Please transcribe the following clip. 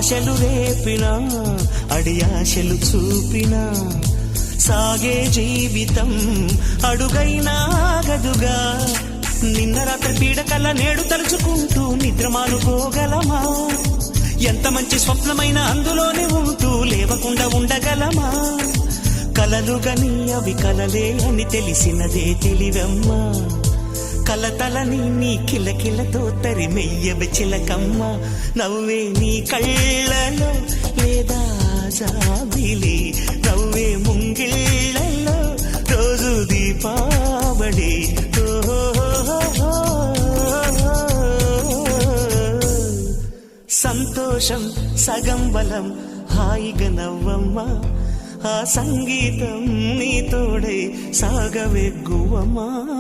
ఆశలు రేపినా అడియాశలు చూపినా సాగే జీవితం అడుగైనా ఆగదుగా. నిన్న రాత్రి పీడకల్లా నేడు తలుచుకుంటూ నిద్రమానుకోగలమా? ఎంత మంచి స్వప్నమైన అందులోనే ఉంటూ లేవకుండా ఉండగలమా? కలలుగని అవి కలలే అని తెలిసినదే తెలివమ్మా. కలతలని నీ కిలకిలతో తరిమెయ్యవి చిలకమ్మ. నవ్వే నీ కళ్ళలో లేదా జాబిలి, నవ్వే ముంగిళ్ళలో రోజు దీపావళి. సంతోషం సగం బలం, హాయిగా నవ్వమ్మా. ఆ సంగీతం నీ తోడై సాగవెగ్గువమ్మా.